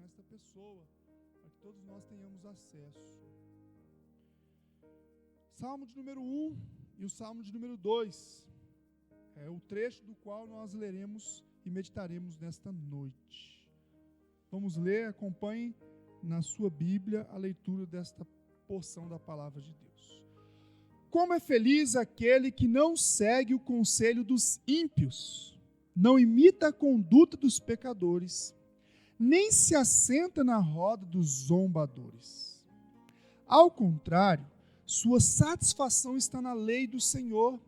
esta pessoa, para que todos nós tenhamos acesso. Salmo de número 1 e o Salmo de número 2 é o trecho do qual nós leremos e meditaremos nesta noite. Vamos ler, acompanhe na sua Bíblia a leitura desta porção da palavra de Deus. Como é feliz aquele que não segue o conselho dos ímpios, não imita a conduta dos pecadores, nem se assenta na roda dos zombadores. Ao contrário, sua satisfação está na lei do Senhor,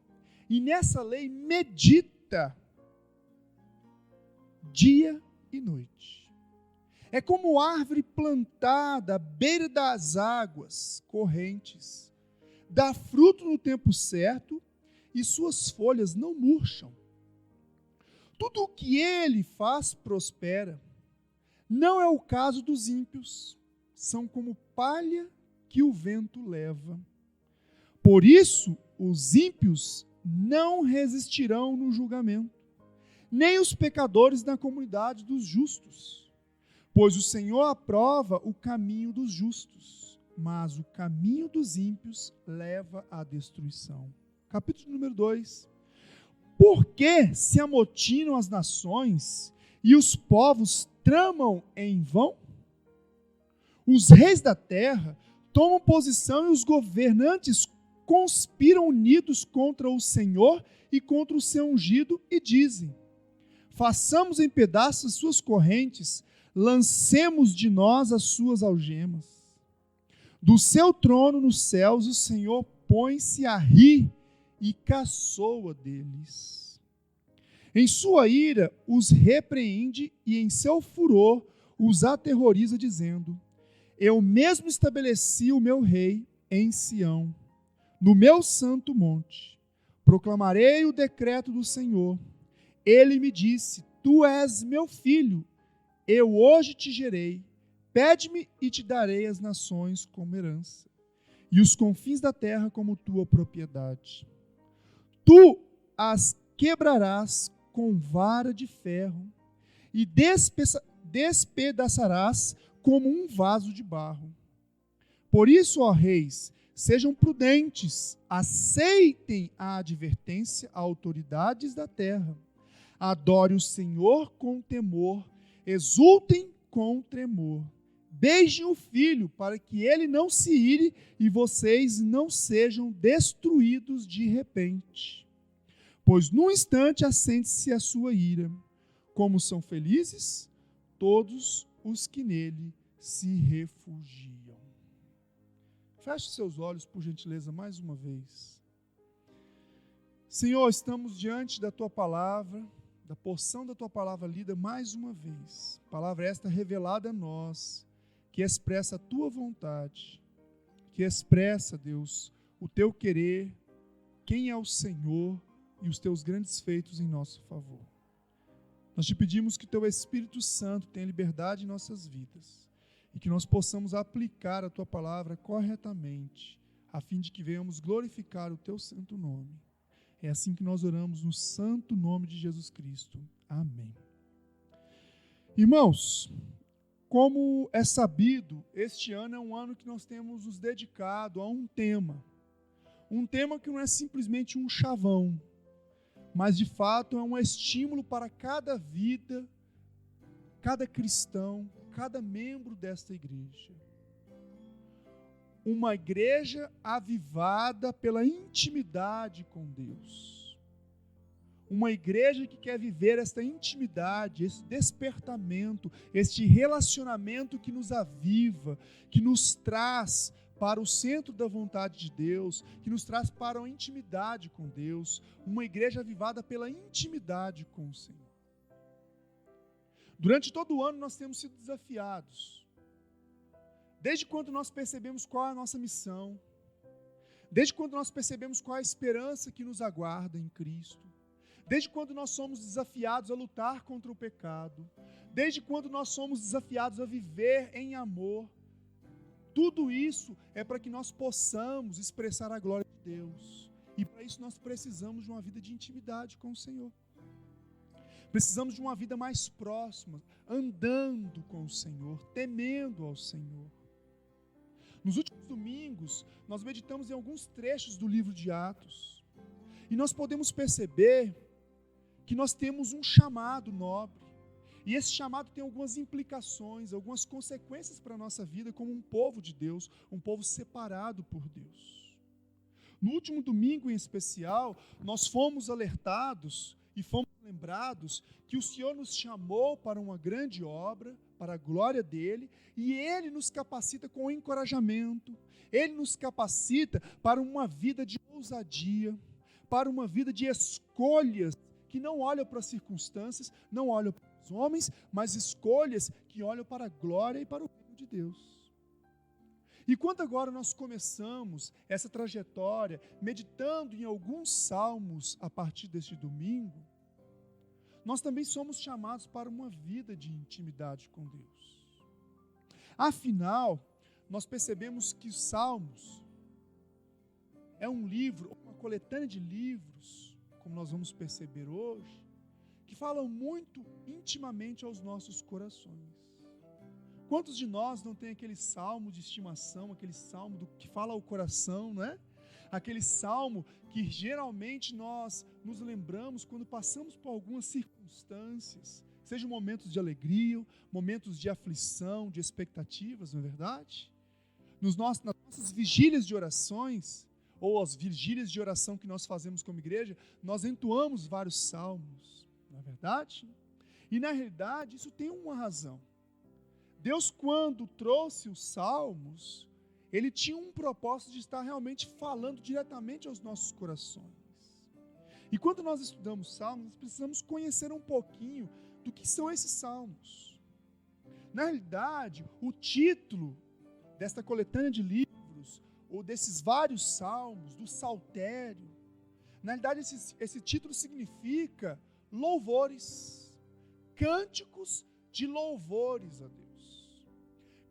e nessa lei medita dia e noite. É como árvore plantada à beira das águas correntes, dá fruto no tempo certo e suas folhas não murcham. Tudo o que ele faz prospera. Não é o caso dos ímpios, são como palha que o vento leva. Por isso, os ímpios não resistirão no julgamento, nem os pecadores na comunidade dos justos. Pois o Senhor aprova o caminho dos justos, mas o caminho dos ímpios leva à destruição. Capítulo número 2. Por que se amotinam as nações e os povos tramam em vão? Os reis da terra tomam posição e os governantes conspiram unidos contra o Senhor e contra o seu ungido e dizem: façamos em pedaços as suas correntes, lancemos de nós as suas algemas. Do seu trono nos céus o Senhor põe-se a rir e caçoa deles. Em sua ira os repreende e em seu furor os aterroriza, dizendo: eu mesmo estabeleci o meu rei em Sião, no meu santo monte. Proclamarei o decreto do Senhor. Ele me disse: tu és meu filho, eu hoje te gerei. Pede-me e te darei as nações como herança, e os confins da terra como tua propriedade. Tu as quebrarás com vara de ferro e despedaçarás como um vaso de barro. Por isso, ó reis, sejam prudentes, aceitem a advertência, autoridades da terra. Adore o Senhor com temor, exultem com tremor. Beijem o filho, para que ele não se ire e vocês não sejam destruídos de repente. Pois num instante acende-se a sua ira. Como são felizes todos os que nele se refugiam. Feche seus olhos, por gentileza, mais uma vez. Senhor, estamos diante da Tua palavra, da porção da Tua palavra lida mais uma vez. Palavra esta revelada a nós, que expressa a Tua vontade, que expressa, Deus, o Teu querer, quem é o Senhor e os Teus grandes feitos em nosso favor. Nós te pedimos que Teu Espírito Santo tenha liberdade em nossas vidas e que nós possamos aplicar a Tua palavra corretamente, a fim de que venhamos glorificar o Teu santo nome. É assim que nós oramos no santo nome de Jesus Cristo. Amém. Irmãos, como é sabido, este ano é um ano que nós temos nos dedicado a um tema que não é simplesmente um chavão, mas de fato é um estímulo para cada vida, cada cristão, cada membro desta igreja. Uma igreja avivada pela intimidade com Deus. Uma igreja que quer viver esta intimidade, esse despertamento, este relacionamento que nos aviva, que nos traz para o centro da vontade de Deus, que nos traz para a intimidade com Deus. Uma igreja avivada pela intimidade com o Senhor. Durante todo o ano nós temos sido desafiados. Desde quando nós percebemos qual é a nossa missão, desde quando nós percebemos qual é a esperança que nos aguarda em Cristo, desde quando nós somos desafiados a lutar contra o pecado, desde quando nós somos desafiados a viver em amor, tudo isso é para que nós possamos expressar a glória de Deus. E para isso nós precisamos de uma vida de intimidade com o Senhor. Precisamos de uma vida mais próxima, andando com o Senhor, temendo ao Senhor. Nos últimos domingos, nós meditamos em alguns trechos do livro de Atos. E nós podemos perceber que nós temos um chamado nobre. E esse chamado tem algumas implicações, algumas consequências para a nossa vida como um povo de Deus, um povo separado por Deus. No último domingo em especial, nós fomos alertados e fomos lembrados que o Senhor nos chamou para uma grande obra, para a glória dele, e ele nos capacita com encorajamento, ele nos capacita para uma vida de ousadia, para uma vida de escolhas que não olham para as circunstâncias, não olham para os homens, mas escolhas que olham para a glória e para o reino de Deus. E quando agora nós começamos essa trajetória, meditando em alguns salmos a partir deste domingo, nós também somos chamados para uma vida de intimidade com Deus. Afinal, nós percebemos que os Salmos é um livro, uma coletânea de livros, como nós vamos perceber hoje, que falam muito intimamente aos nossos corações. Quantos de nós não tem aquele salmo de estimação, aquele salmo que fala ao coração, não é? Aquele salmo que geralmente nós nos lembramos quando passamos por algumas circunstâncias, sejam momentos de alegria, momentos de aflição, de expectativas, não é verdade? Nas nossas vigílias de orações, ou as vigílias de oração que nós fazemos como igreja, nós entoamos vários salmos, não é verdade? E na realidade isso tem uma razão. Deus, quando trouxe os salmos, ele tinha um propósito de estar realmente falando diretamente aos nossos corações. E quando nós estudamos salmos, nós precisamos conhecer um pouquinho do que são esses salmos. Na realidade, o título desta coletânea de livros, ou desses vários salmos, do saltério, na realidade esse título significa louvores, cânticos de louvores a Deus.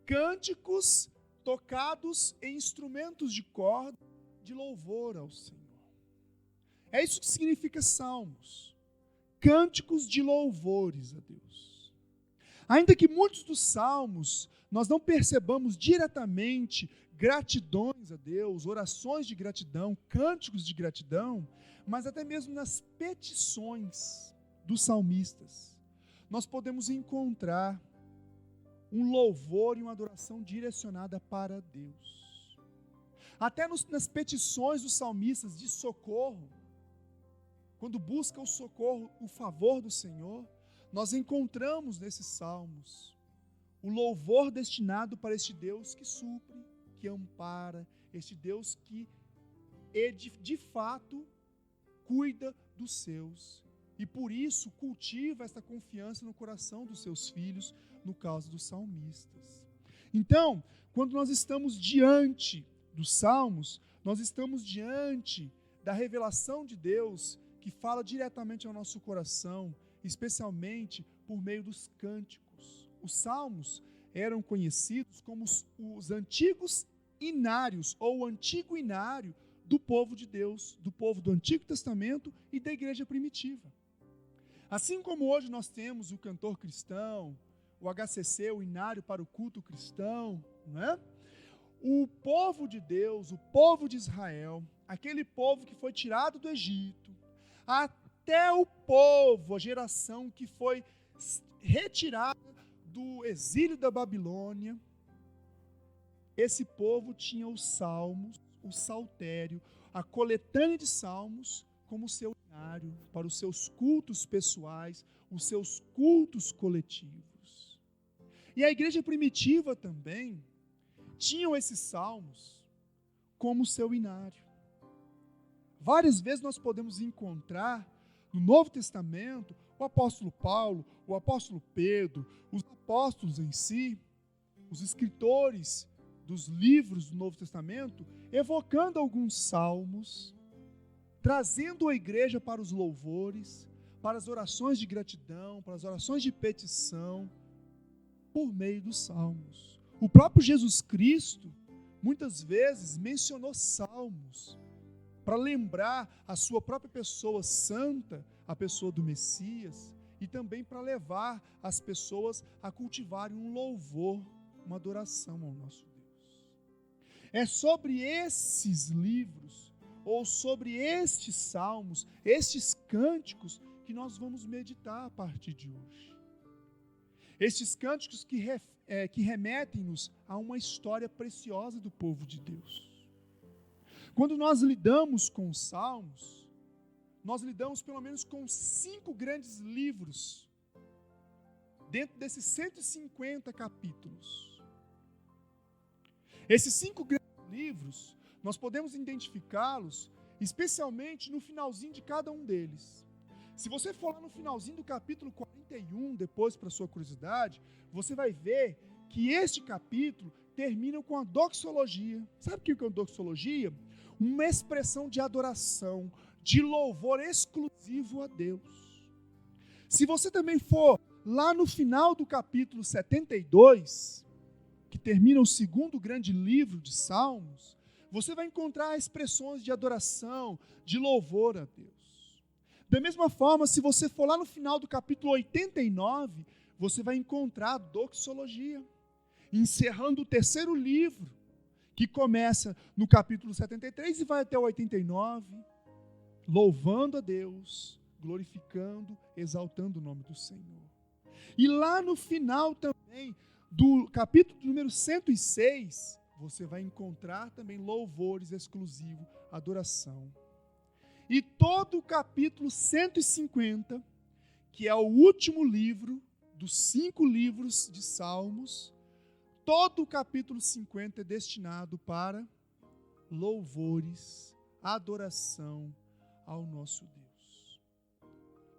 Cânticos tocados em instrumentos de corda de louvor ao Senhor. É isso que significa salmos, cânticos de louvores a Deus. Ainda que muitos dos salmos nós não percebamos diretamente gratidões a Deus, orações de gratidão, cânticos de gratidão, mas até mesmo nas petições dos salmistas, nós podemos encontrar um louvor e uma adoração direcionada para Deus. Até nas petições dos salmistas de socorro, quando busca o socorro, o favor do Senhor, nós encontramos nesses salmos o louvor destinado para este Deus que supre, que ampara, este Deus que de fato cuida dos seus. E por isso cultiva esta confiança no coração dos seus filhos, no caso dos salmistas. Então, quando nós estamos diante dos salmos, nós estamos diante da revelação de Deus que fala diretamente ao nosso coração, especialmente por meio dos cânticos. Os salmos eram conhecidos como os antigos inários, ou o antigo inário do povo de Deus, do povo do Antigo Testamento e da igreja primitiva. Assim como hoje nós temos o cantor cristão, o HCC, o inário para o culto cristão, não é? O povo de Deus, o povo de Israel, aquele povo que foi tirado do Egito, até o povo, a geração que foi retirada do exílio da Babilônia, esse povo tinha os salmos, o saltério, a coletânea de salmos como seu inário para os seus cultos pessoais, os seus cultos coletivos. E a igreja primitiva também tinham esses salmos como seu inário. Várias vezes nós podemos encontrar no Novo Testamento o apóstolo Paulo, o apóstolo Pedro, os apóstolos em si, os escritores dos livros do Novo Testamento, evocando alguns salmos, trazendo a igreja para os louvores, para as orações de gratidão, para as orações de petição, por meio dos salmos. O próprio Jesus Cristo, muitas vezes, mencionou salmos, para lembrar a sua própria pessoa santa, a pessoa do Messias, e também para levar as pessoas a cultivarem um louvor, uma adoração ao nosso Deus. É sobre esses livros, ou sobre estes salmos, estes cânticos, que nós vamos meditar a partir de hoje. Estes cânticos que remetem-nos a uma história preciosa do povo de Deus. Quando nós lidamos com os salmos, nós lidamos pelo menos com 5 grandes livros, dentro desses 150 capítulos. Esses 5 grandes livros, nós podemos identificá-los, especialmente no finalzinho de cada um deles. Se você for lá no finalzinho do capítulo 41, depois para sua curiosidade, você vai ver que este capítulo termina com a doxologia. Sabe o que é a doxologia? Uma expressão de adoração, de louvor exclusivo a Deus. Se você também for lá no final do capítulo 72, que termina o 2º grande livro de Salmos, você vai encontrar expressões de adoração, de louvor a Deus. Da mesma forma, se você for lá no final do capítulo 89, você vai encontrar a doxologia, encerrando o 3º livro, que começa no capítulo 73 e vai até o 89, louvando a Deus, glorificando, exaltando o nome do Senhor. E lá no final também, do capítulo número 106, você vai encontrar também louvores exclusivos, adoração. E todo o capítulo 150, que é o último livro dos 5 livros de Salmos, todo o capítulo 50 é destinado para louvores, adoração ao nosso Deus.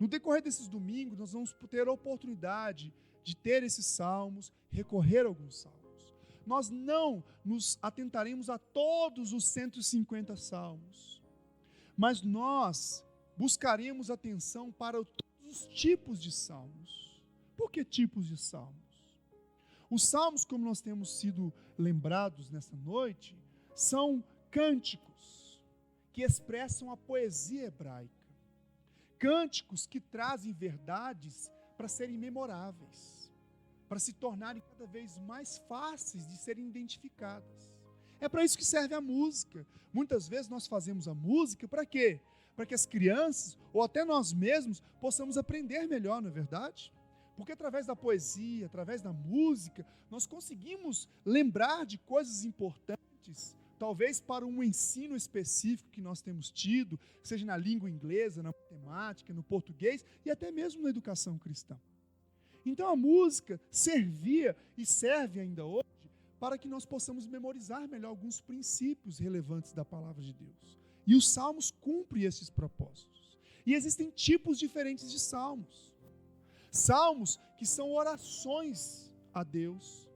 No decorrer desses domingos, nós vamos ter a oportunidade de ter esses salmos, recorrer a alguns salmos. Nós não nos atentaremos a todos os 150 salmos, mas nós buscaremos atenção para todos os tipos de salmos. Por que tipos de salmos? Os salmos, como nós temos sido lembrados nesta noite, são cânticos que expressam a poesia hebraica. Cânticos que trazem verdades para serem memoráveis, para se tornarem cada vez mais fáceis de serem identificadas. É para isso que serve a música. Muitas vezes nós fazemos a música para quê? Para que as crianças, ou até nós mesmos, possamos aprender melhor, não é verdade? Porque através da poesia, através da música, nós conseguimos lembrar de coisas importantes, talvez para um ensino específico que nós temos tido, seja na língua inglesa, na matemática, no português e até mesmo na educação cristã. Então a música servia e serve ainda hoje para que nós possamos memorizar melhor alguns princípios relevantes da palavra de Deus. E os salmos cumprem esses propósitos. E existem tipos diferentes de salmos. Salmos que são orações a Deus,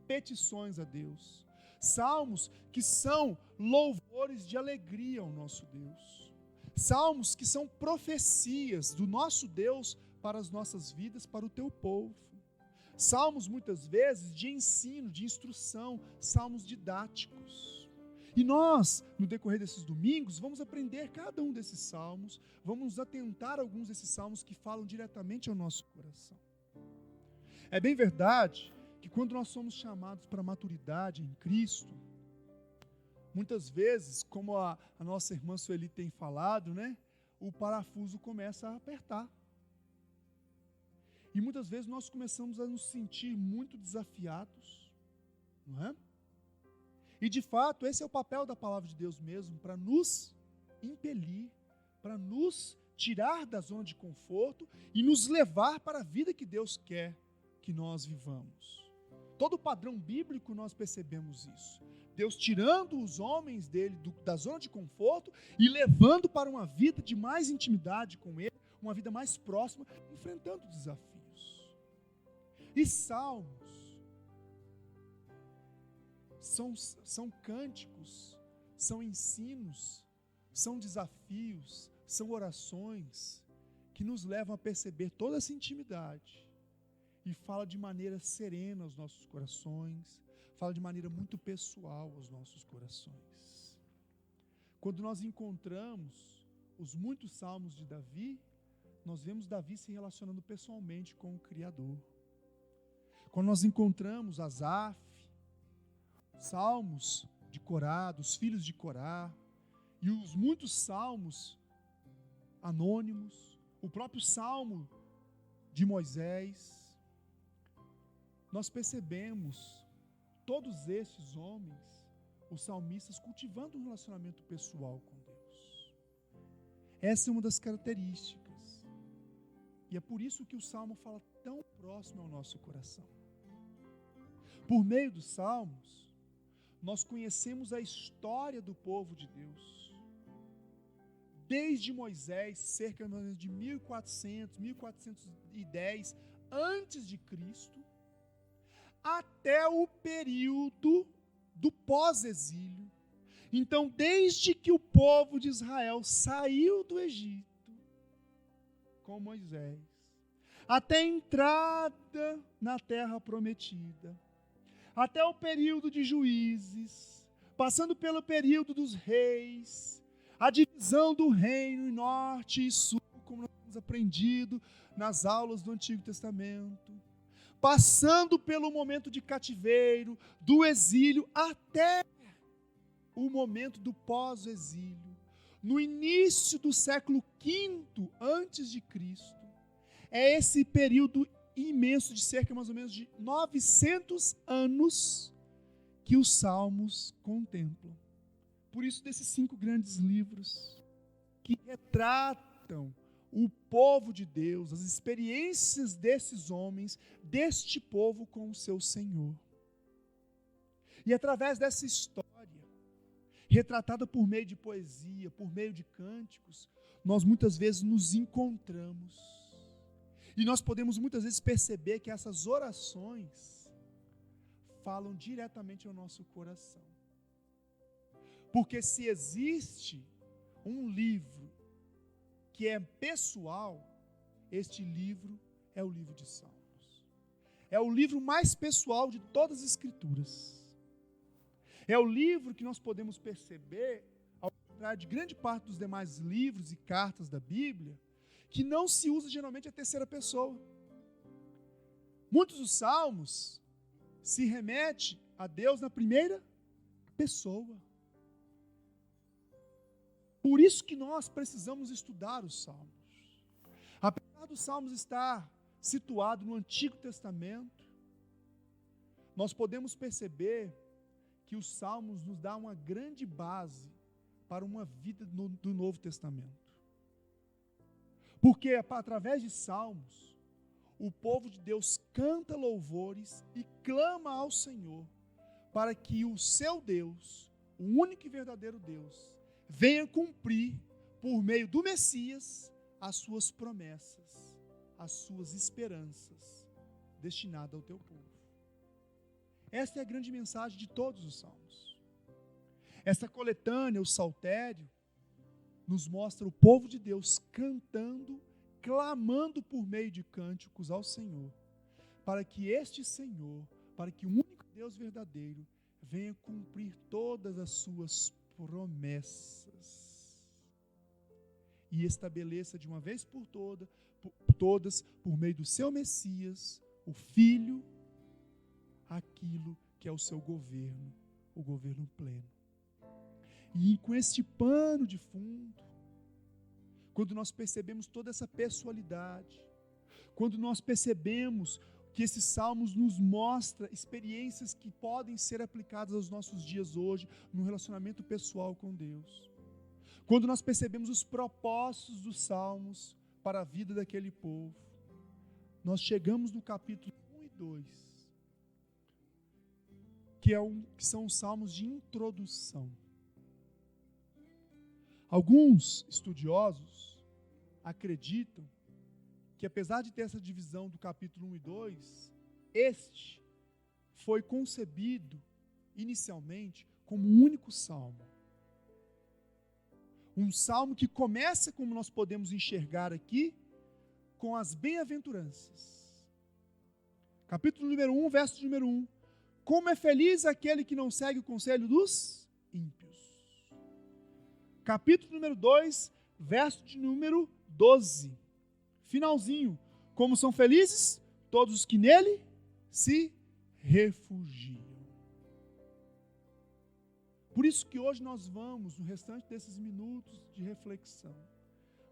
petições a Deus. Salmos que são louvores de alegria ao nosso Deus. Salmos que são profecias do nosso Deus para as nossas vidas, para o teu povo. Salmos, muitas vezes, de ensino, de instrução, salmos didáticos. E nós, no decorrer desses domingos, vamos aprender cada um desses salmos, vamos atentar a alguns desses salmos que falam diretamente ao nosso coração. É bem verdade que quando nós somos chamados para a maturidade em Cristo, muitas vezes, como a nossa irmã Sueli tem falado, o parafuso começa a apertar. E muitas vezes nós começamos a nos sentir muito desafiados, não é? E de fato, esse é o papel da palavra de Deus mesmo, para nos impelir, para nos tirar da zona de conforto e nos levar para a vida que Deus quer que nós vivamos. Todo o padrão bíblico nós percebemos isso. Deus tirando os homens dele da zona de conforto e levando para uma vida de mais intimidade com ele, uma vida mais próxima, enfrentando desafios. E salmos são cânticos, são ensinos, são desafios, são orações que nos levam a perceber toda essa intimidade e fala de maneira serena aos nossos corações, fala de maneira muito pessoal aos nossos corações. Quando nós encontramos os muitos salmos de Davi, nós vemos Davi se relacionando pessoalmente com o Criador. Quando nós encontramos Asaf, salmos de Corá, dos filhos de Corá, e os muitos salmos anônimos, o próprio salmo de Moisés, nós percebemos todos esses homens, os salmistas, cultivando um relacionamento pessoal com Deus. Essa é uma das características. E é por isso que o Salmo fala tão próximo ao nosso coração. Por meio dos Salmos, nós conhecemos a história do povo de Deus. Desde Moisés, cerca de 1400, 1410 antes de Cristo, até o período do pós-exílio. Então, desde que o povo de Israel saiu do Egito com Moisés, até a entrada na terra prometida, até o período de juízes, passando pelo período dos reis, a divisão do reino em norte e sul, como nós temos aprendido nas aulas do Antigo Testamento, passando pelo momento de cativeiro, do exílio, até o momento do pós-exílio. No início do século V antes de Cristo, é esse período imenso de cerca mais ou menos de 900 anos que os Salmos contemplam. Por isso, desses 5 grandes livros que retratam o povo de Deus, as experiências desses homens, deste povo com o seu Senhor. E através dessa história, retratada por meio de poesia, por meio de cânticos, nós muitas vezes nos encontramos. E nós podemos muitas vezes perceber que essas orações falam diretamente ao nosso coração. Porque se existe um livro que é pessoal, este livro é o livro de Salmos. É o livro mais pessoal de todas as Escrituras. É o livro que nós podemos perceber, ao contrário de grande parte dos demais livros e cartas da Bíblia, que não se usa geralmente a terceira pessoa. Muitos dos salmos se remetem a Deus na primeira pessoa. Por isso que nós precisamos estudar os salmos. Apesar dos salmos estar situado no Antigo Testamento, nós podemos perceber que os salmos nos dão uma grande base para uma vida do Novo Testamento. Porque através de salmos, o povo de Deus canta louvores e clama ao Senhor para que o seu Deus, o único e verdadeiro Deus, venha cumprir por meio do Messias as suas promessas, as suas esperanças destinadas ao teu povo. Esta é a grande mensagem de todos os salmos. Esta coletânea, o saltério, nos mostra o povo de Deus cantando, clamando por meio de cânticos ao Senhor, para que este Senhor, para que o único Deus verdadeiro, venha cumprir todas as suas promessas e estabeleça de uma vez por todas, por meio do seu Messias, o Filho, aquilo que é o seu governo, o governo pleno. E com este pano de fundo, quando nós percebemos toda essa pessoalidade, quando nós percebemos que esses salmos nos mostram experiências que podem ser aplicadas aos nossos dias hoje, no relacionamento pessoal com Deus, quando nós percebemos os propósitos dos salmos para a vida daquele povo, nós chegamos no capítulo 1 e 2, que são os salmos de introdução. Alguns estudiosos acreditam que, apesar de ter essa divisão do capítulo 1 e 2, este foi concebido inicialmente como um único salmo. Um salmo que começa, como nós podemos enxergar aqui, com as bem-aventuranças. Capítulo número 1, verso número 1. Como é feliz aquele que não segue o conselho dos ímpios. Capítulo número 2, verso de número 12. Finalzinho. Como são felizes todos os que nele se refugiam. Por isso que hoje nós vamos, no restante desses minutos de reflexão,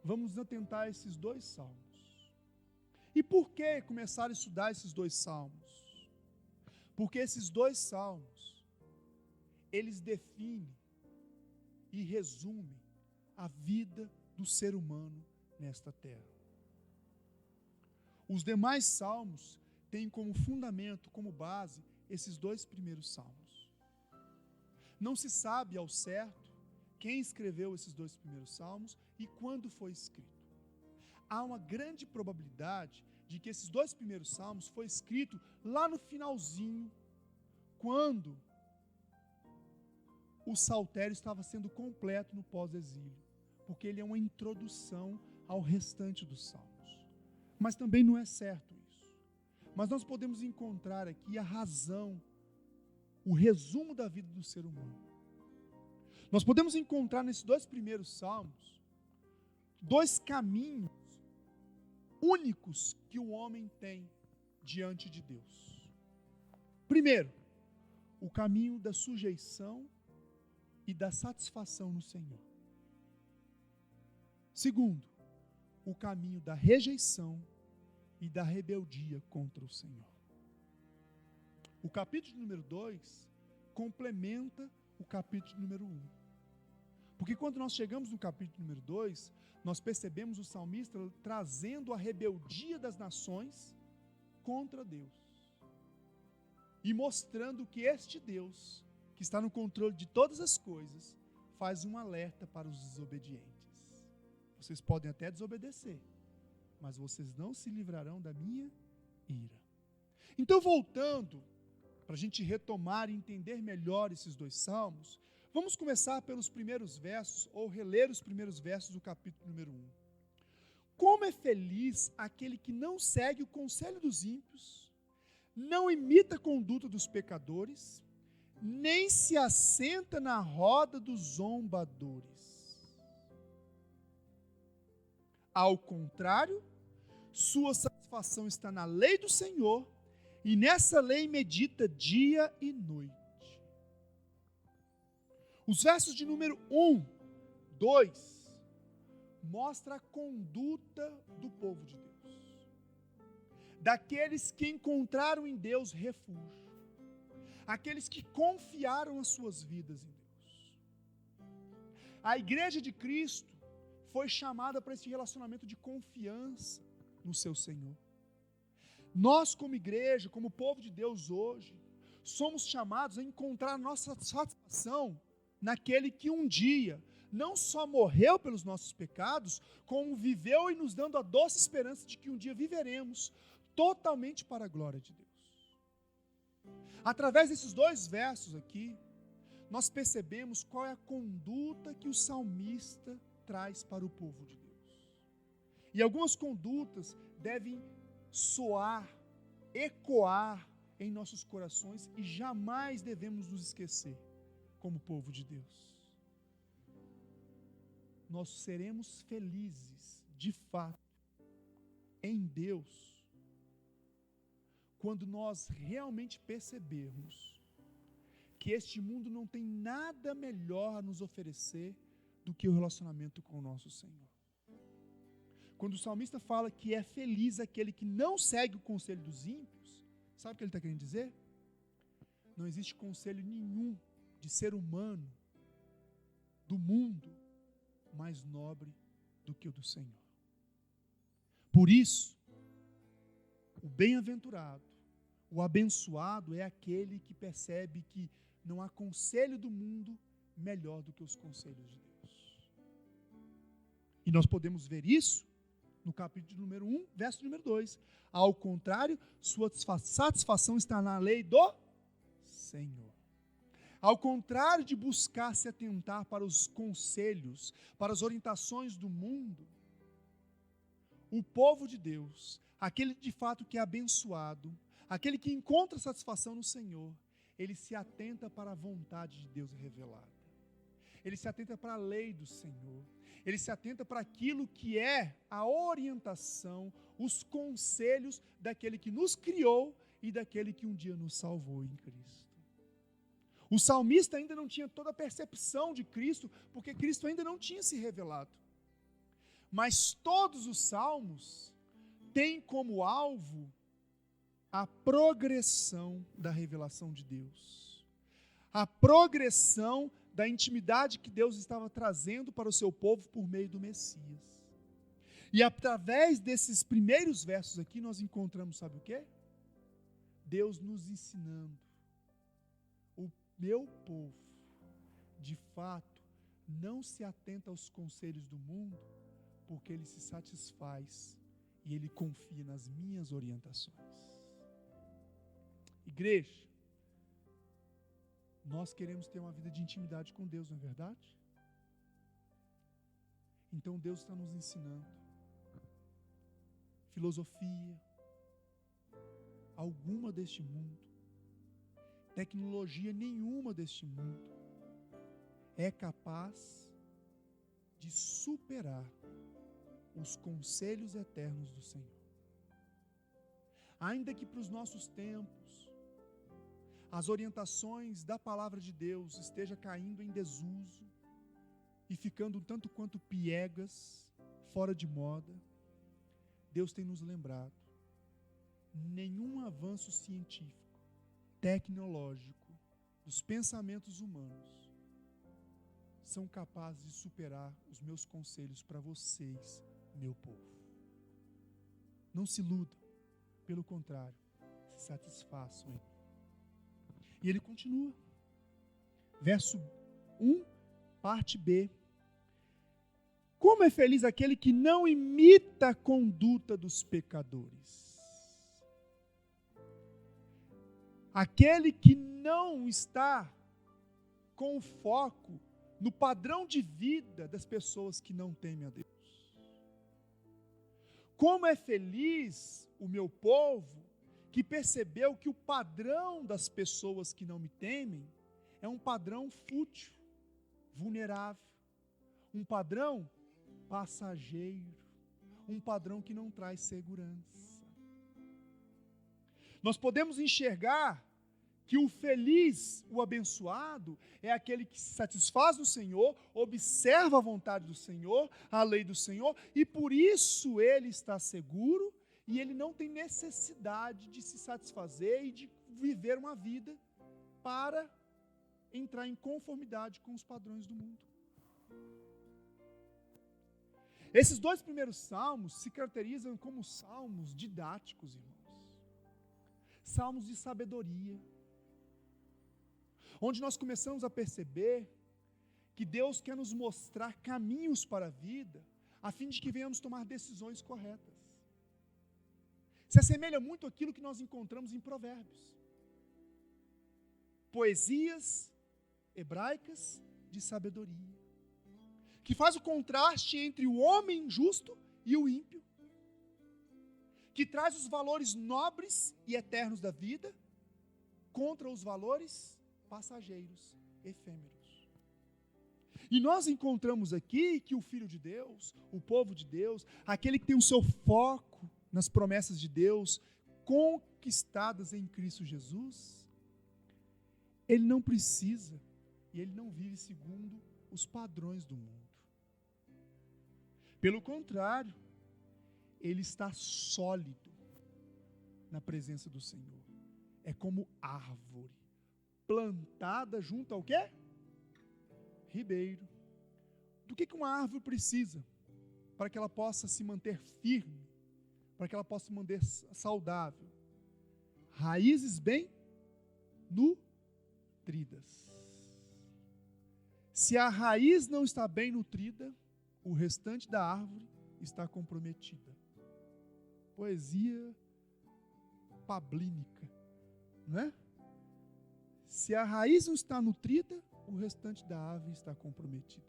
vamos atentar a esses 2 salmos. E por que começar a estudar esses 2 salmos? Porque esses 2 salmos, eles definem e resumem a vida do ser humano nesta terra. Os demais salmos têm como fundamento, como base, esses 2 primeiros salmos. Não se sabe ao certo quem escreveu esses 2 primeiros salmos e quando foi escrito. Há uma grande probabilidade de que esses 2 primeiros salmos foi escrito lá no finalzinho, quando o saltério estava sendo completo no pós-exílio, porque ele é uma introdução ao restante dos salmos. Mas também não é certo isso. Mas nós podemos encontrar aqui a razão, o resumo da vida do ser humano. Nós podemos encontrar nesses 2 primeiros salmos 2 caminhos únicos que o homem tem diante de Deus. Primeiro, o caminho da sujeição e da satisfação no Senhor. Segundo, o caminho da rejeição e da rebeldia contra o Senhor. O capítulo número 2 complementa o capítulo número 1. Porque quando nós chegamos no capítulo número 2, nós percebemos o salmista trazendo a rebeldia das nações contra Deus. E mostrando que este Deus, que está no controle de todas as coisas, faz um alerta para os desobedientes. Vocês podem até desobedecer, mas vocês não se livrarão da minha ira. Então, voltando, para a gente retomar e entender melhor esses 2 salmos, vamos começar pelos primeiros versos, ou reler os primeiros versos do capítulo número 1. Como é feliz aquele que não segue o conselho dos ímpios, não imita a conduta dos pecadores, nem se assenta na roda dos zombadores. Ao contrário, sua satisfação está na lei do Senhor, e nessa lei medita dia e noite. Os versos de número 1, 2, mostra a conduta do povo de Deus. Daqueles que encontraram em Deus refúgio. Aqueles que confiaram as suas vidas em Deus. A igreja de Cristo foi chamada para esse relacionamento de confiança no seu Senhor. Nós, como igreja, como povo de Deus hoje, somos chamados a encontrar nossa satisfação naquele que um dia não só morreu pelos nossos pecados, como viveu e nos dando a doce esperança de que um dia viveremos totalmente para a glória de Deus. Através desses 2 versos aqui, nós percebemos qual é a conduta que o salmista traz para o povo de Deus. E algumas condutas devem soar, ecoar em nossos corações e jamais devemos nos esquecer como povo de Deus. Nós seremos felizes, de fato, em Deus, quando nós realmente percebermos que este mundo não tem nada melhor a nos oferecer do que o relacionamento com o nosso Senhor. Quando o salmista fala que é feliz aquele que não segue o conselho dos ímpios, sabe o que ele está querendo dizer? Não existe conselho nenhum de ser humano, do mundo, mais nobre do que o do Senhor. Por isso, o bem-aventurado, o abençoado é aquele que percebe que não há conselho do mundo melhor do que os conselhos de Deus. E nós podemos ver isso no capítulo número 1, verso número 2. Ao contrário, sua satisfação está na lei do Senhor. Ao contrário de buscar se atentar para os conselhos, para as orientações do mundo, o povo de Deus, aquele de fato que é abençoado, aquele que encontra satisfação no Senhor, ele se atenta para a vontade de Deus revelada. ele se atenta para a lei do Senhor, ele se atenta para aquilo que é a orientação, os conselhos daquele que nos criou e daquele que um dia nos salvou em Cristo. O salmista ainda não tinha toda a percepção de Cristo, porque Cristo ainda não tinha se revelado. Mas todos os salmos têm como alvo a progressão da revelação de Deus, a progressão da intimidade que Deus estava trazendo para o seu povo por meio do Messias. E através desses primeiros versos aqui nós encontramos, sabe o quê? Deus nos ensinando. O meu povo, de fato, não se atenta aos conselhos do mundo, porque ele se satisfaz e ele confia nas minhas orientações. Igreja, nós queremos ter uma vida de intimidade com Deus, não é verdade? Então Deus está nos ensinando filosofia alguma deste mundo, tecnologia nenhuma deste mundo é capaz de superar os conselhos eternos do Senhor. Ainda que para os nossos tempos as orientações da palavra de Deus estejam caindo em desuso e ficando um tanto quanto piegas, fora de moda, Deus tem nos lembrado, nenhum avanço científico, tecnológico, dos pensamentos humanos, são capazes de superar os meus conselhos para vocês, meu povo. Não se iludam, pelo contrário, se satisfaçam em mim. E ele continua. Verso 1, parte B. Como é feliz aquele que não imita a conduta dos pecadores. Aquele que não está com foco no padrão de vida das pessoas que não temem a Deus. Como é feliz o meu povo que percebeu que o padrão das pessoas que não me temem é um padrão fútil, vulnerável, um padrão passageiro, um padrão que não traz segurança. Nós podemos enxergar que o feliz, o abençoado, é aquele que se satisfaz no Senhor, observa a vontade do Senhor, a lei do Senhor, e por isso ele está seguro e ele não tem necessidade de se satisfazer e de viver uma vida para entrar em conformidade com os padrões do mundo. Esses dois primeiros salmos se caracterizam como salmos didáticos, irmãos. Salmos de sabedoria. Onde nós começamos a perceber que Deus quer nos mostrar caminhos para a vida, a fim de que venhamos tomar decisões corretas. Se assemelha muito àquilo que nós encontramos em Provérbios. Poesias hebraicas de sabedoria, que faz o contraste entre o homem justo e o ímpio, que traz os valores nobres e eternos da vida contra os valores passageiros, efêmeros. E nós encontramos aqui que o Filho de Deus, o povo de Deus, aquele que tem o seu foco nas promessas de Deus, conquistadas em Cristo Jesus, ele não precisa e ele não vive segundo os padrões do mundo. Pelo contrário, ele está sólido na presença do Senhor. É como árvore plantada junto ao quê? Ribeiro. Do que uma árvore precisa para que ela possa se manter firme, para que ela possa se manter saudável? Raízes bem nutridas. Se a raiz não está bem nutrida, o restante da árvore está comprometida. Poesia pablínica, não é? Se a raiz não está nutrida, o restante da árvore está comprometida.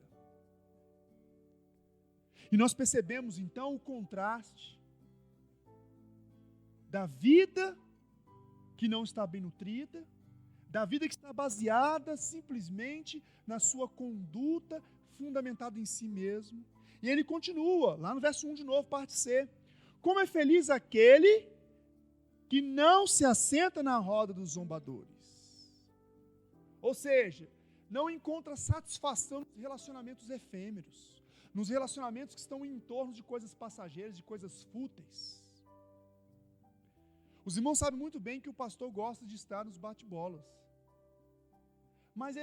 E nós percebemos então o contraste da vida que não está bem nutrida, da vida que está baseada simplesmente na sua conduta fundamentada em si mesmo. E ele continua, lá no verso 1 de novo, parte C. Como é feliz aquele que não se assenta na roda dos zombadores. Ou seja, não encontra satisfação nos relacionamentos efêmeros, nos relacionamentos que estão em torno de coisas passageiras, de coisas fúteis. Os irmãos sabem muito bem que o pastor gosta de estar nos bate-bolas. Mas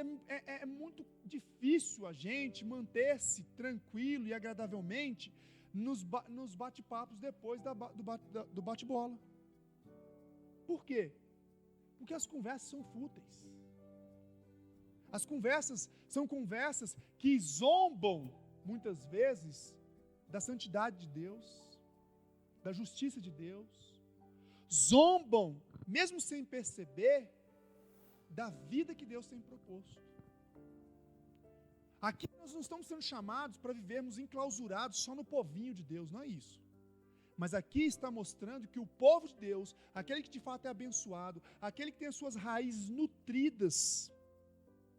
é muito difícil a gente manter-se tranquilo e agradavelmente nos bate-papos depois do bate-bola. Por quê? Porque as conversas são fúteis. As conversas são conversas que zombam, muitas vezes, da santidade de Deus, da justiça de Deus. Zombam, mesmo sem perceber, da vida que Deus tem proposto. Aqui nós não estamos sendo chamados para vivermos enclausurados só no povinho de Deus, não é isso. Mas aqui está mostrando que o povo de Deus, aquele que de fato é abençoado, aquele que tem as suas raízes nutridas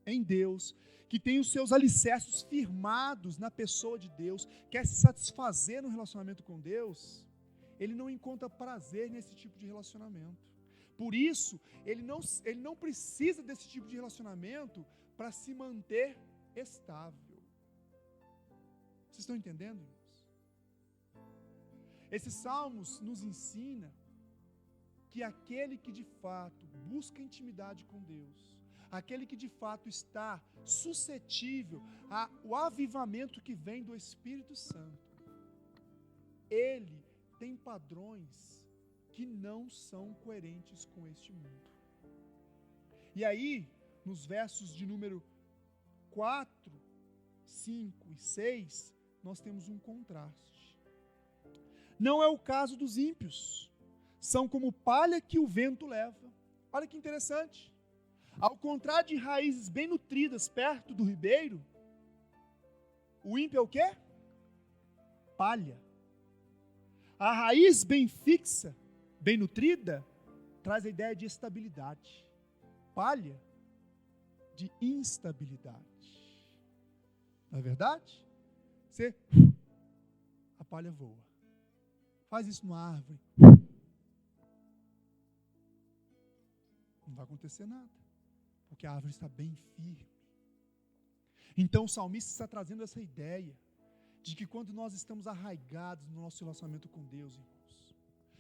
em Deus, que tem os seus alicerces firmados na pessoa de Deus, quer se satisfazer no relacionamento com Deus, ele não encontra prazer nesse tipo de relacionamento. Por isso, ele não precisa desse tipo de relacionamento para se manter estável. Vocês estão entendendo, irmãos? Esses salmos nos ensina que aquele que de fato busca intimidade com Deus, aquele que de fato está suscetível ao avivamento que vem do Espírito Santo, ele tem padrões que não são coerentes com este mundo. E aí, nos versos de número 4, 5 e 6, nós temos um contraste. Não é o caso dos ímpios. São como palha que o vento leva. Olha que interessante. Ao contrário de raízes bem nutridas perto do ribeiro, o ímpio é o quê? Palha. A raiz bem fixa, bem nutrida, traz a ideia de estabilidade. Palha, de instabilidade. Não é verdade? A palha voa. Faz isso numa árvore. Não vai acontecer nada, porque a árvore está bem firme. Então o salmista está trazendo essa ideia de que quando nós estamos arraigados no nosso relacionamento com Deus, irmãos,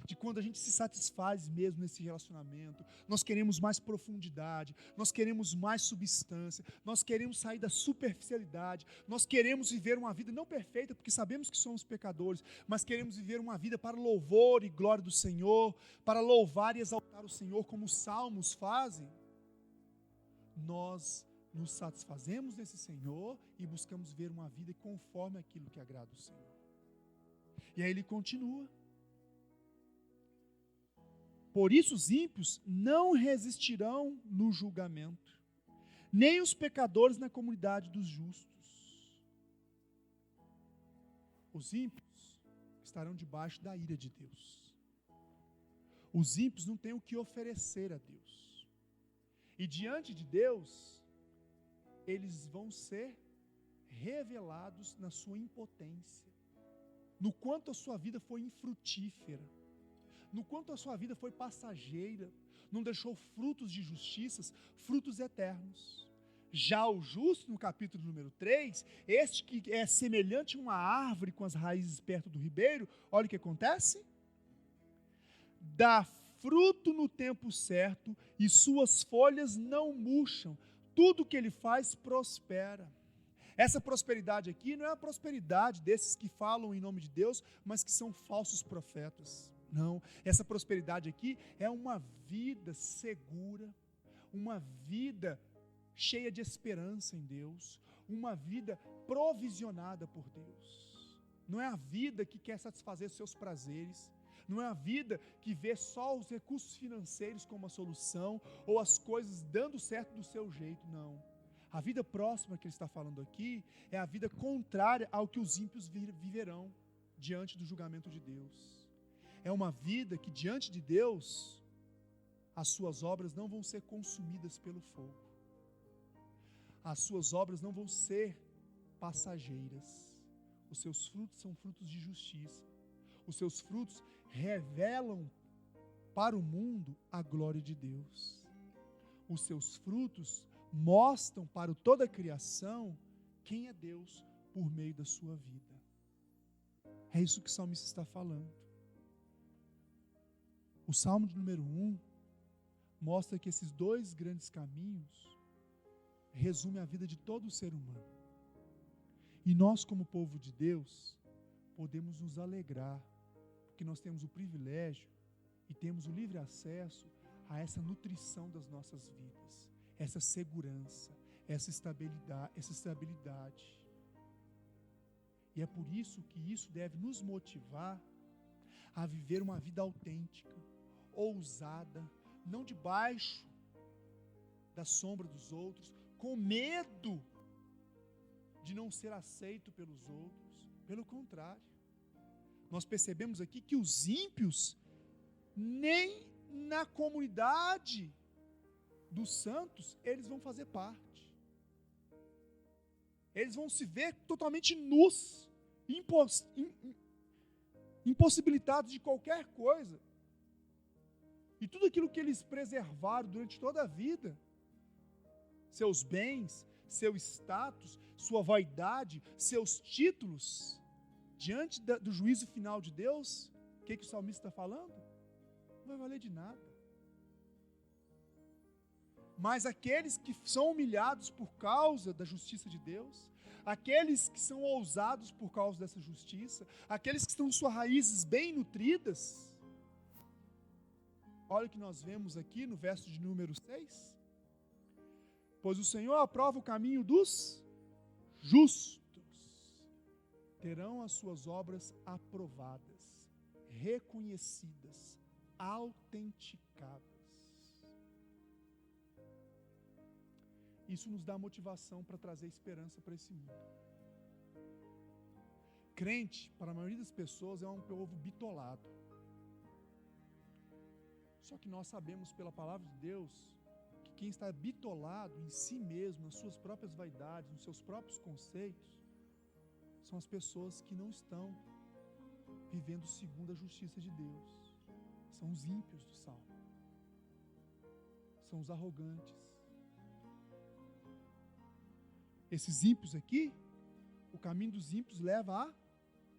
de quando a gente se satisfaz mesmo nesse relacionamento, nós queremos mais profundidade, nós queremos mais substância, nós queremos sair da superficialidade, nós queremos viver uma vida não perfeita, porque sabemos que somos pecadores, mas queremos viver uma vida para louvor e glória do Senhor, para louvar e exaltar o Senhor, como os salmos fazem. Nós nos satisfazemos nesse Senhor e buscamos ver uma vida conforme aquilo que agrada o Senhor. E aí ele continua. Por isso os ímpios não resistirão no julgamento, nem os pecadores na comunidade dos justos. Os ímpios estarão debaixo da ira de Deus. Os ímpios não têm o que oferecer a Deus. E diante de Deus, eles vão ser revelados na sua impotência, no quanto a sua vida foi infrutífera, no quanto a sua vida foi passageira, não deixou frutos de justiça, frutos eternos. Já o justo, no capítulo número 3, este que é semelhante a uma árvore com as raízes perto do ribeiro, olha o que acontece. Dá fruto no tempo certo e suas folhas não murcham. Tudo que ele faz prospera. Essa prosperidade aqui não é a prosperidade desses que falam em nome de Deus, mas que são falsos profetas. Não, essa prosperidade aqui é uma vida segura, uma vida cheia de esperança em Deus, uma vida provisionada por Deus. Não é a vida que quer satisfazer seus prazeres, não é a vida que vê só os recursos financeiros como a solução, ou as coisas dando certo do seu jeito, não. A vida próxima que ele está falando aqui é a vida contrária ao que os ímpios viverão diante do julgamento de Deus. É uma vida que diante de Deus as suas obras não vão ser consumidas pelo fogo. As suas obras não vão ser passageiras. Os seus frutos são frutos de justiça. Os seus frutos revelam para o mundo a glória de Deus. Os seus frutos mostram para toda a criação quem é Deus por meio da sua vida. É isso que o salmista está falando. O Salmo de número 1 mostra que esses dois grandes caminhos resumem a vida de todo ser humano. E nós, como povo de Deus, podemos nos alegrar, porque nós temos o privilégio e temos o livre acesso a essa nutrição das nossas vidas, essa segurança, essa estabilidade. E é por isso que isso deve nos motivar a viver uma vida autêntica, ousada, não debaixo da sombra dos outros, com medo de não ser aceito pelos outros. Pelo contrário, nós percebemos aqui que os ímpios, nem na comunidade dos santos, eles vão fazer parte. Eles vão se ver totalmente nus, impossibilitados de qualquer coisa. E tudo aquilo que eles preservaram durante toda a vida, seus bens, seu status, sua vaidade, seus títulos, diante do juízo final de Deus, o que o salmista está falando? Não vai valer de nada. Mas aqueles que são humilhados por causa da justiça de Deus, aqueles que são ousados por causa dessa justiça, aqueles que estão suas raízes bem nutridas, olha o que nós vemos aqui no verso de número 6. Pois o Senhor aprova o caminho dos justos, terão as suas obras aprovadas, reconhecidas, autenticadas. Isso nos dá motivação para trazer esperança para esse mundo. Crente, para a maioria das pessoas, é um povo bitolado. Só que nós sabemos pela palavra de Deus que quem está bitolado em si mesmo, nas suas próprias vaidades, nos seus próprios conceitos, são as pessoas que não estão vivendo segundo a justiça de Deus. São os ímpios do Salmo. São os arrogantes. Esses ímpios aqui, o caminho dos ímpios leva à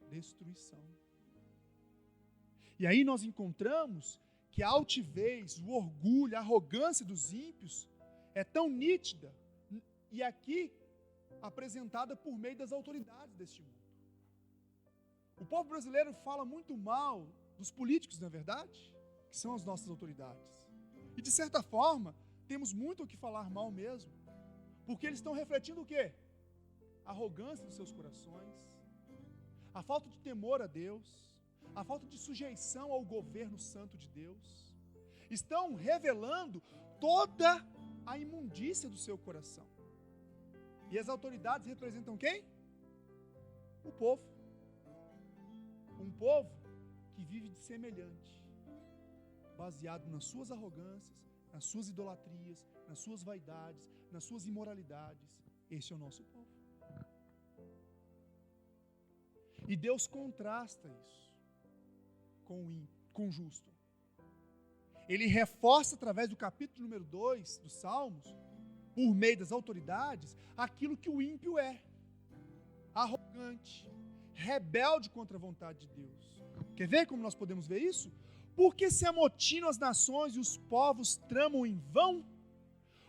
destruição. E aí nós encontramos que a altivez, o orgulho, a arrogância dos ímpios é tão nítida, e aqui apresentada por meio das autoridades deste mundo. O povo brasileiro fala muito mal dos políticos, não é verdade? Que são as nossas autoridades. E de certa forma, temos muito o que falar mal mesmo. Porque eles estão refletindo o quê? A arrogância dos seus corações, a falta de temor a Deus, a falta de sujeição ao governo santo de Deus. Estão revelando toda a imundícia do seu coração. E as autoridades representam quem? O povo. Um povo que vive de semelhante, baseado nas suas arrogâncias, nas suas idolatrias, nas suas vaidades, nas suas imoralidades. Esse é o nosso povo. E Deus contrasta isso com o justo. Ele reforça através do capítulo número 2 dos Salmos, por meio das autoridades, aquilo que o ímpio é: arrogante, rebelde contra a vontade de Deus. Quer ver como nós podemos ver isso? Porque se amotinam as nações e os povos tramam em vão,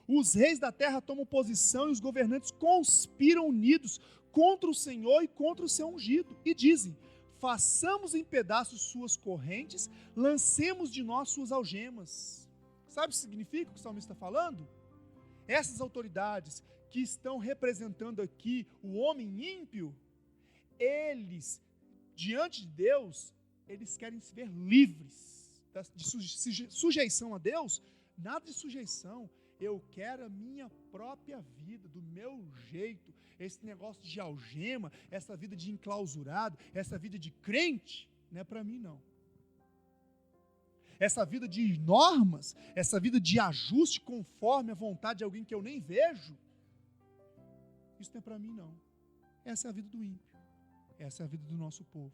os reis da terra tomam posição e os governantes conspiram unidos contra o Senhor e contra o seu ungido, e dizem: façamos em pedaços suas correntes, lancemos de nós suas algemas. Sabe o que significa o que o salmista está falando? Essas autoridades que estão representando aqui o homem ímpio, eles, diante de Deus, eles querem se ver livres de sujeição a Deus. Nada de sujeição. Eu quero a minha própria vida, do meu jeito. Esse negócio de algema, essa vida de enclausurado, essa vida de crente, não é para mim não. essa vida de normas, essa vida de ajuste conforme a vontade de alguém que eu nem vejo, isso não é para mim, não. Essa é a vida do ímpio. Essa é a vida do nosso povo,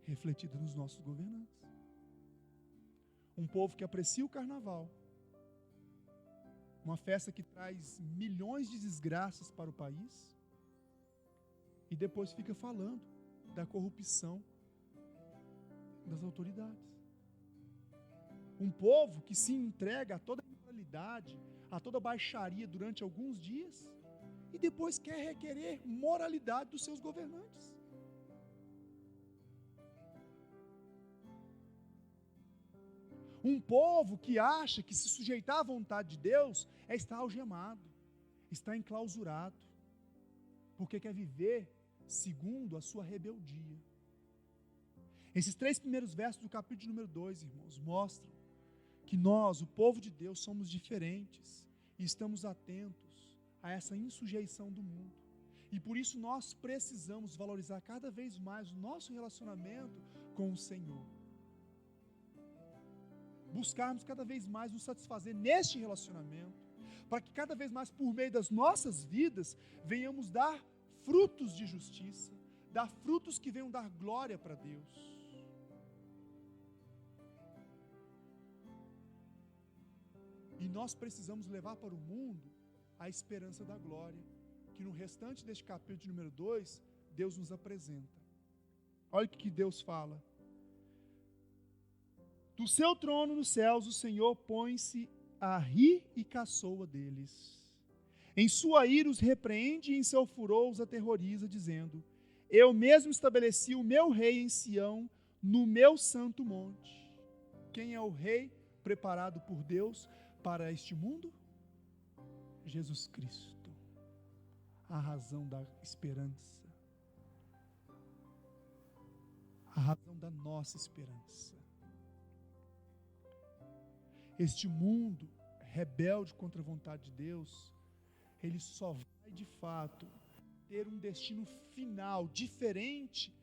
refletida nos nossos governantes. Um povo que aprecia o carnaval, uma festa que traz milhões de desgraças para o país, e depois fica falando da corrupção das autoridades. Um povo que se entrega a toda a imoralidade, a toda a baixaria durante alguns dias, e depois quer requerer moralidade dos seus governantes. Um povo que acha que se sujeitar à vontade de Deus é estar algemado, estar enclausurado, porque quer viver segundo a sua rebeldia. Esses 3 primeiros versos do capítulo número 2, irmãos, mostram que nós, o povo de Deus, somos diferentes e estamos atentos a essa insujeição do mundo. E por isso nós precisamos valorizar cada vez mais o nosso relacionamento com o Senhor. Buscarmos cada vez mais nos satisfazer neste relacionamento, para que cada vez mais por meio das nossas vidas venhamos dar frutos de justiça, dar frutos que venham dar glória para Deus. E nós precisamos levar para o mundo a esperança da glória, que no restante deste capítulo número 2, Deus nos apresenta. Olha o que Deus fala. Do seu trono nos céus, o Senhor põe-se a rir e caçoa deles. Em sua ira os repreende e em seu furor os aterroriza, dizendo: eu mesmo estabeleci o meu rei em Sião, no meu santo monte. Quem é o rei preparado por Deus para este mundo? Jesus Cristo, a razão da esperança, a razão da nossa esperança. Este mundo rebelde contra a vontade de Deus, ele só vai de fato ter um destino final diferente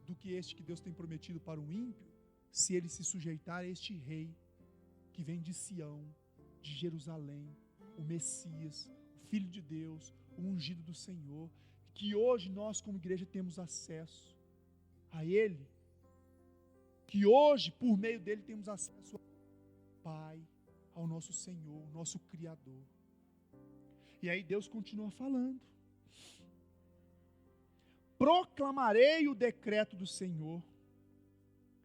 do que este que Deus tem prometido para o ímpio, se ele se sujeitar a este rei que vem de Sião, de Jerusalém, o Messias, o Filho de Deus, o ungido do Senhor, que hoje nós como igreja temos acesso a ele, que hoje por meio dele temos acesso ao Pai, ao nosso Senhor, nosso Criador. E aí Deus continua falando: proclamarei o decreto do Senhor.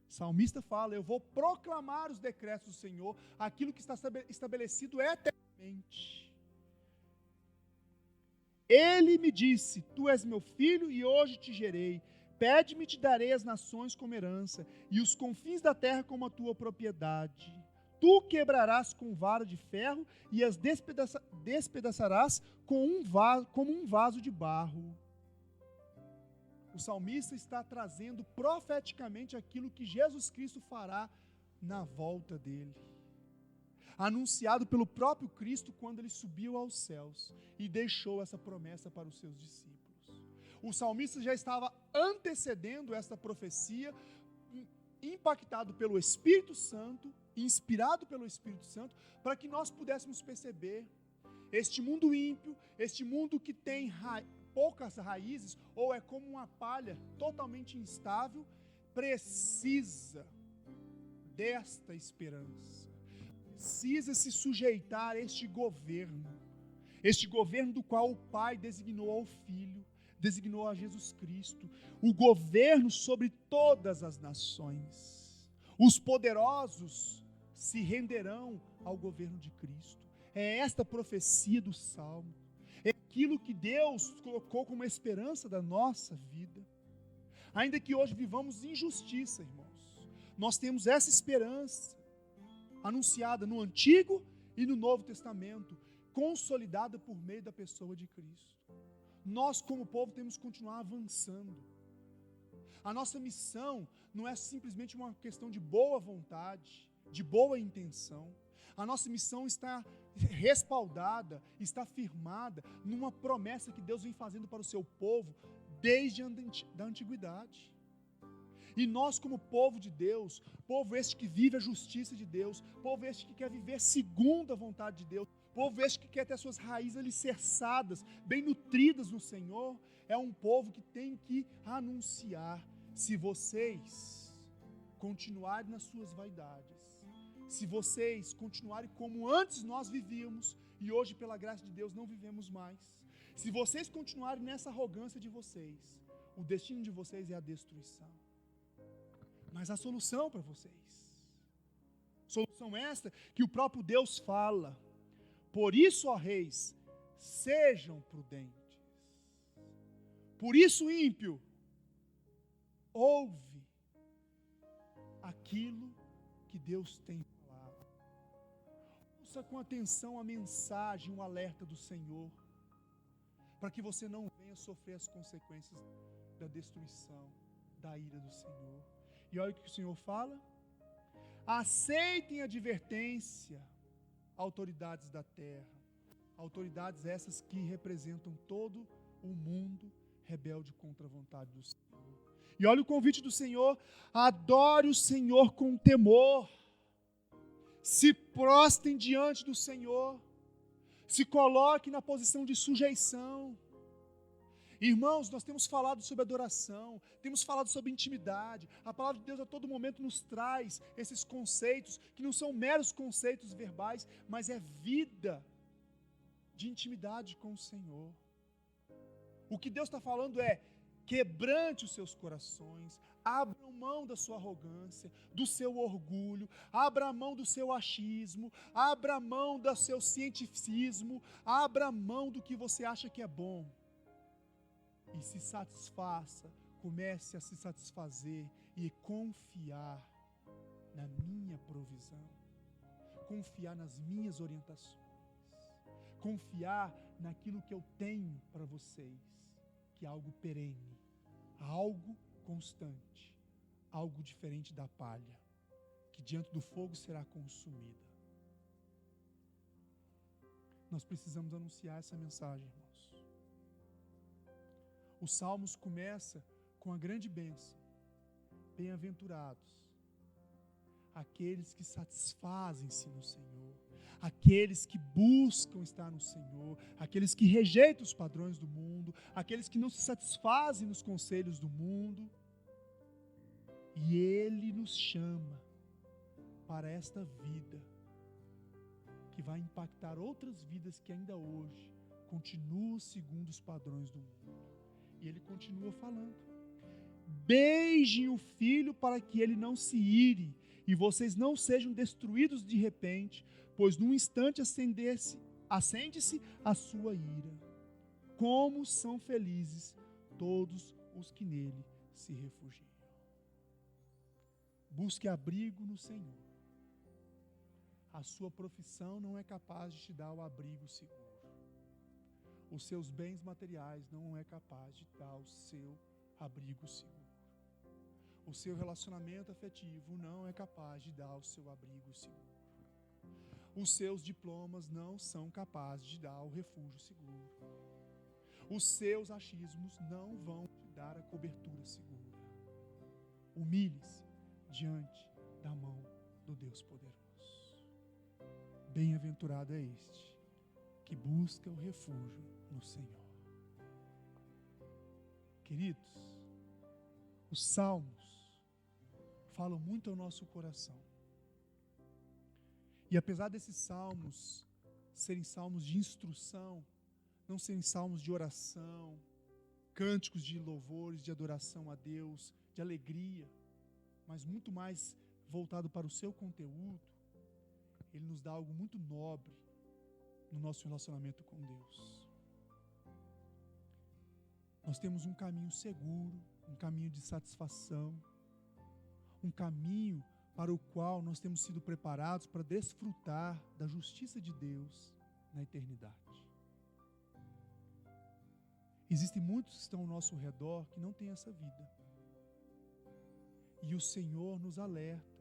O salmista fala: eu vou proclamar os decretos do Senhor, aquilo que está estabelecido eternamente. Ele me disse: tu és meu filho e hoje te gerei. Pede-me e te darei as nações como herança e os confins da terra como a tua propriedade. Tu quebrarás com vara de ferro e as despedaçarás como um vaso de barro. O salmista está trazendo profeticamente aquilo que Jesus Cristo fará na volta dele, anunciado pelo próprio Cristo quando ele subiu aos céus e deixou essa promessa para os seus discípulos. O salmista já estava antecedendo esta profecia, impactado pelo Espírito Santo, inspirado pelo Espírito Santo, para que nós pudéssemos perceber este mundo ímpio, este mundo que tem poucas raízes, ou é como uma palha totalmente instável, precisa desta esperança, precisa se sujeitar a este governo do qual o Pai designou ao Filho, designou a Jesus Cristo, o governo sobre todas as nações. Os poderosos se renderão ao governo de Cristo. É esta profecia do Salmo. É aquilo que Deus colocou como esperança da nossa vida. Ainda que hoje vivamos injustiça, irmãos, nós temos essa esperança anunciada no Antigo e no Novo Testamento, consolidada por meio da pessoa de Cristo. Nós, como povo, temos que continuar avançando. A nossa missão não é simplesmente uma questão de boa vontade, de boa intenção. A nossa missão está respaldada, está firmada numa promessa que Deus vem fazendo para o seu povo desde a antiguidade. E nós, como povo de Deus, povo este que vive a justiça de Deus, povo este que quer viver segundo a vontade de Deus, povo este que quer ter suas raízes alicerçadas, bem nutridas no Senhor, é um povo que tem que anunciar. Se vocês continuarem nas suas vaidades, se vocês continuarem como antes nós vivíamos, e hoje pela graça de Deus não vivemos mais, se vocês continuarem nessa arrogância de vocês, o destino de vocês é a destruição. Mas a solução para vocês, solução esta que o próprio Deus fala: por isso, ó reis, sejam prudentes. Por isso, ímpio, ouve aquilo que Deus tem falado. Ouça com atenção a mensagem, o alerta do Senhor, para que você não venha sofrer as consequências da destruição, da ira do Senhor. E olha o que o Senhor fala: aceitem a advertência, autoridades da terra, autoridades essas que representam todo o mundo rebelde contra a vontade do Senhor. E olha o convite do Senhor: adore o Senhor com temor, se prostrem diante do Senhor, se coloquem na posição de sujeição. Irmãos, nós temos falado sobre adoração, temos falado sobre intimidade. A palavra de Deus a todo momento nos traz esses conceitos, que não são meros conceitos verbais, mas é vida de intimidade com o Senhor. O que Deus está falando é: quebrante os seus corações, abra mão da sua arrogância, do seu orgulho, abra mão do seu achismo, abra mão do seu cientificismo, abra mão do que você acha que é bom. E se satisfaça, comece a se satisfazer e confiar na minha provisão, confiar nas minhas orientações, confiar naquilo que eu tenho para vocês, que é algo perene, algo constante, algo diferente da palha, que diante do fogo será consumida. Nós precisamos anunciar essa mensagem, irmãos. Os Salmos começa com a grande bênção: bem-aventurados aqueles que satisfazem-se no Senhor, aqueles que buscam estar no Senhor, aqueles que rejeitam os padrões do mundo, aqueles que não se satisfazem nos conselhos do mundo. E Ele nos chama para esta vida que vai impactar outras vidas que ainda hoje continuam segundo os padrões do mundo. E Ele continua falando: beijem o filho para que ele não se ire, e vocês não sejam destruídos de repente, pois num instante acende-se a sua ira. Como são felizes todos os que nele se refugiam. Busque abrigo no Senhor. A sua profissão não é capaz de te dar o abrigo seguro. Os seus bens materiais não é capaz de dar o seu abrigo seguro. O seu relacionamento afetivo não é capaz de dar o seu abrigo seguro. Os seus diplomas não são capazes de dar o refúgio seguro. Os seus achismos não vão te dar a cobertura segura. Humilhe-se diante da mão do Deus poderoso. Bem-aventurado é este que busca o refúgio no Senhor. Queridos, os salmos falam muito ao nosso coração. E apesar desses salmos serem salmos de instrução, não serem salmos de oração, cânticos de louvores, de adoração a Deus, de alegria, mas muito mais voltado para o seu conteúdo, ele nos dá algo muito nobre no nosso relacionamento com Deus. Nós temos um caminho seguro, um caminho de satisfação, um caminho para o qual nós temos sido preparados para desfrutar da justiça de Deus na eternidade. Existem muitos que estão ao nosso redor que não têm essa vida. E o Senhor nos alerta.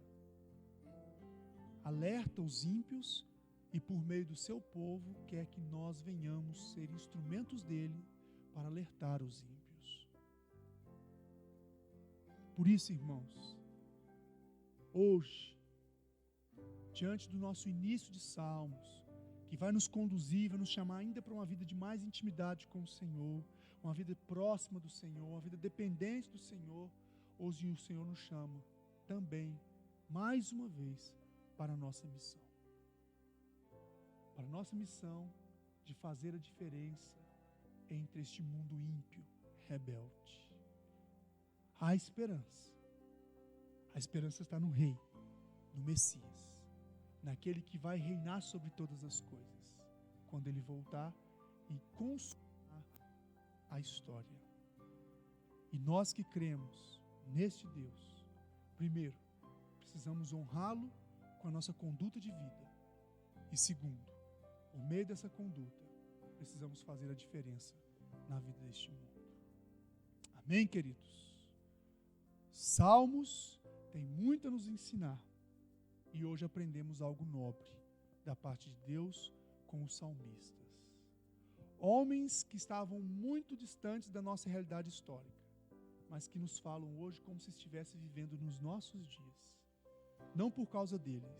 Alerta os ímpios e por meio do seu povo quer que nós venhamos ser instrumentos dele para alertar os ímpios. Por isso, irmãos, hoje, diante do nosso início de Salmos, que vai nos conduzir, vai nos chamar ainda para uma vida de mais intimidade com o Senhor, uma vida próxima do Senhor, uma vida dependente do Senhor, hoje o Senhor nos chama também, mais uma vez, para a nossa missão. Para a nossa missão de fazer a diferença entre este mundo ímpio, rebelde. Há esperança. A esperança está no Rei, no Messias, naquele que vai reinar sobre todas as coisas, quando Ele voltar e consumar a história. E nós que cremos neste Deus, primeiro, precisamos honrá-lo com a nossa conduta de vida. E segundo, por meio dessa conduta, precisamos fazer a diferença na vida deste mundo. Amém, queridos? Salmos tem muito a nos ensinar. E hoje aprendemos algo nobre da parte de Deus com os salmistas. Homens que estavam muito distantes da nossa realidade histórica, mas que nos falam hoje como se estivessem vivendo nos nossos dias. Não por causa deles,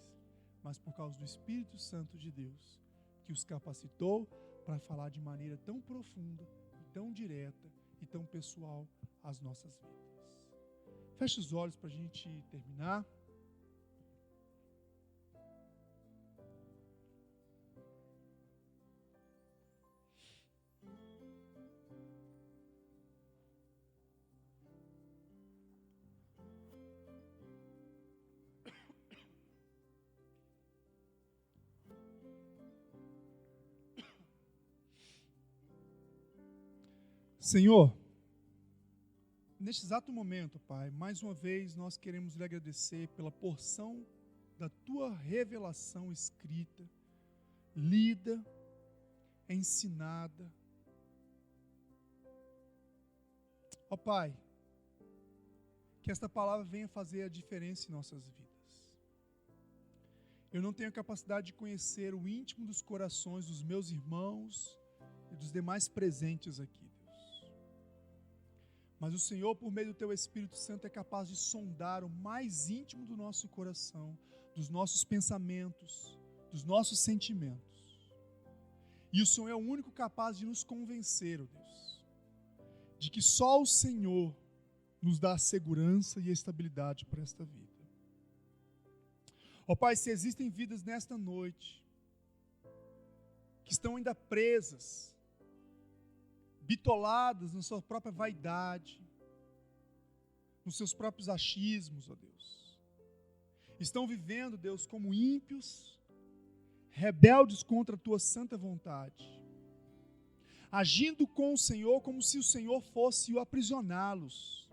mas por causa do Espírito Santo de Deus, que os capacitou para falar de maneira tão profunda, tão direta e tão pessoal às nossas vidas. Feche os olhos para a gente terminar. Senhor, neste exato momento, Pai, mais uma vez nós queremos lhe agradecer pela porção da tua revelação escrita, lida, ensinada. Ó Pai, que esta palavra venha fazer a diferença em nossas vidas. Eu não tenho a capacidade de conhecer o íntimo dos corações dos meus irmãos e dos demais presentes aqui. Mas o Senhor, por meio do Teu Espírito Santo, é capaz de sondar o mais íntimo do nosso coração, dos nossos pensamentos, dos nossos sentimentos. E o Senhor é o único capaz de nos convencer, ó Deus, de que só o Senhor nos dá a segurança e a estabilidade para esta vida. Ó Pai, se existem vidas nesta noite que estão ainda presas, bitoladas na sua própria vaidade, nos seus próprios achismos, ó Deus. Estão vivendo, Deus, como ímpios, rebeldes contra a Tua santa vontade, agindo com o Senhor como se o Senhor fosse o aprisioná-los,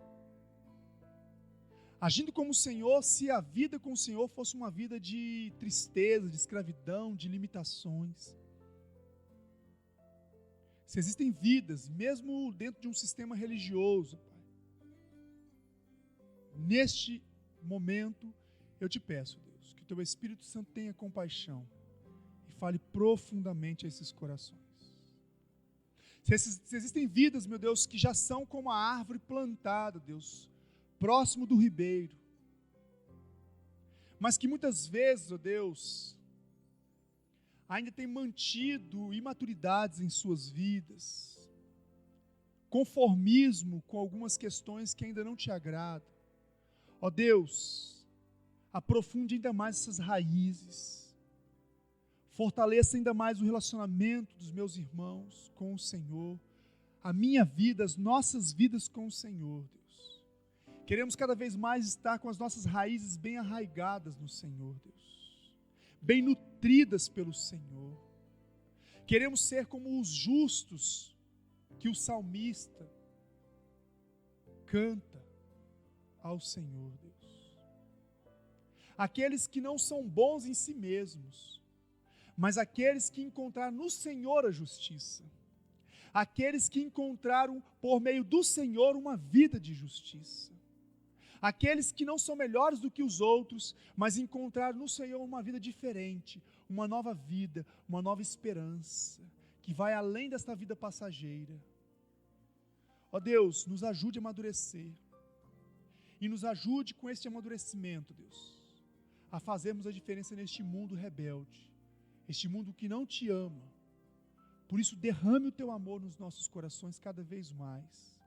agindo como o Senhor, se a vida com o Senhor fosse uma vida de tristeza, de escravidão, de limitações. Se existem vidas, mesmo dentro de um sistema religioso, Pai, neste momento, eu te peço, Deus, que o Teu Espírito Santo tenha compaixão e fale profundamente a esses corações. Se existem vidas, meu Deus, que já são como a árvore plantada, Deus, próximo do ribeiro, mas que muitas vezes, ó Deus, ainda tem mantido imaturidades em suas vidas, conformismo com algumas questões que ainda não te agradam. Ó Deus, aprofunde ainda mais essas raízes, fortaleça ainda mais o relacionamento dos meus irmãos com o Senhor, a minha vida, as nossas vidas com o Senhor, Deus. Queremos cada vez mais estar com as nossas raízes bem arraigadas no Senhor, Deus, bem nutridas pelo Senhor. Queremos ser como os justos que o salmista canta ao Senhor, Deus. Aqueles que não são bons em si mesmos, mas aqueles que encontraram no Senhor a justiça. Aqueles que encontraram por meio do Senhor uma vida de justiça. Aqueles que não são melhores do que os outros, mas encontraram no Senhor uma vida diferente, uma nova vida, uma nova esperança, que vai além desta vida passageira. Ó Deus, nos ajude a amadurecer. E nos ajude com este amadurecimento, Deus, a fazermos a diferença neste mundo rebelde, este mundo que não te ama. Por isso, derrame o teu amor nos nossos corações cada vez mais.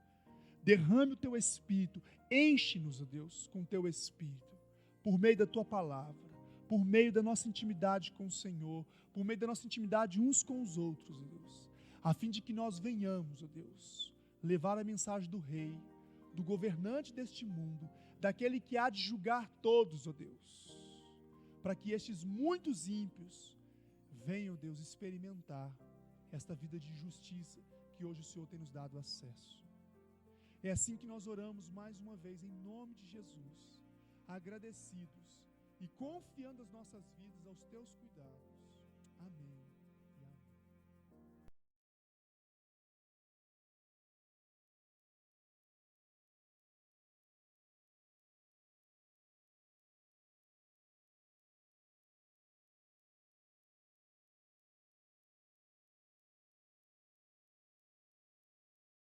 Derrame o teu Espírito, enche-nos, ó Deus, com o teu Espírito, por meio da tua palavra, por meio da nossa intimidade com o Senhor, por meio da nossa intimidade uns com os outros, ó Deus, a fim de que nós venhamos, ó Deus, levar a mensagem do Rei, do governante deste mundo, daquele que há de julgar todos, ó Deus, para que estes muitos ímpios venham, ó Deus, experimentar esta vida de justiça que hoje o Senhor tem nos dado acesso. É assim que nós oramos mais uma vez, em nome de Jesus, agradecidos e confiando as nossas vidas aos teus cuidados. Amém.